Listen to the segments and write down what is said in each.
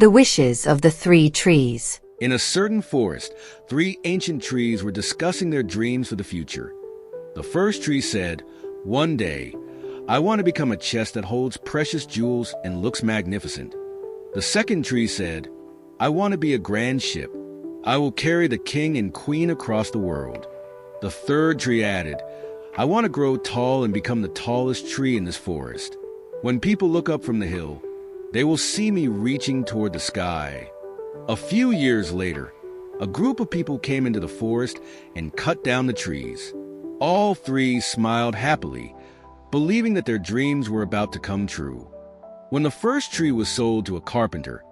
The wishes of the three trees. In a certain forest, three ancient trees were discussing their dreams for the future. The first tree said, "One day, I want to become a chest that holds precious jewels and looks magnificent." The second tree said, "I want to be a grand ship. I will carry the king and queen across the world." The third tree added, "I want to grow tall and become the tallest tree in this forest. When people look up from the hill, they will see me reaching toward the sky." A few years later, a group of people came into the forest and cut down the trees. All three smiled happily, believing that their dreams were about to come true. When the first tree was sold to a carpenter,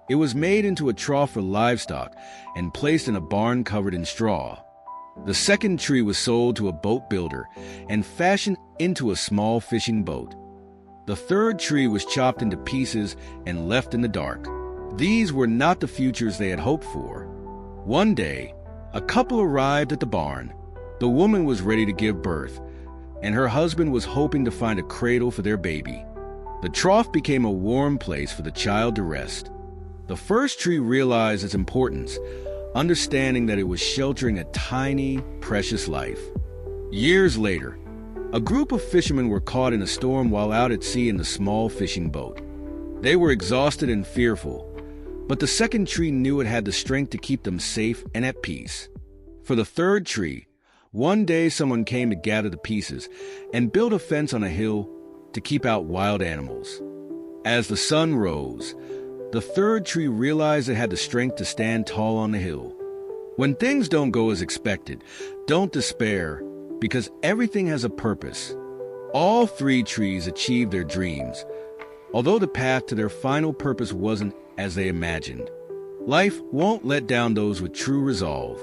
it was made into a trough for livestock and placed in a barn covered in straw. The second tree was sold to a boat builder and fashioned into a small fishing boat. The third tree was chopped into pieces and left in the dark. These were not the futures they had hoped for. One day, a couple arrived at the barn. The woman was ready to give birth, and her husband was hoping to find a cradle for their baby. The trough became a warm place for the child to rest. The first tree realized its importance, understanding that it was sheltering a tiny, precious life. Years later, a group of fishermen were caught in a storm while out at sea in the small fishing boat. They were exhausted and fearful, but the second tree knew it had the strength to keep them safe and at peace. For the third tree, one day someone came to gather the pieces and build a fence on a hill to keep out wild animals. As the sun rose, the third tree realized it had the strength to stand tall on the hill. When things don't go as expected, don't despair, because everything has a purpose. All three trees achieved their dreams, although the path to their final purpose wasn't as they imagined. Life won't let down those with true resolve.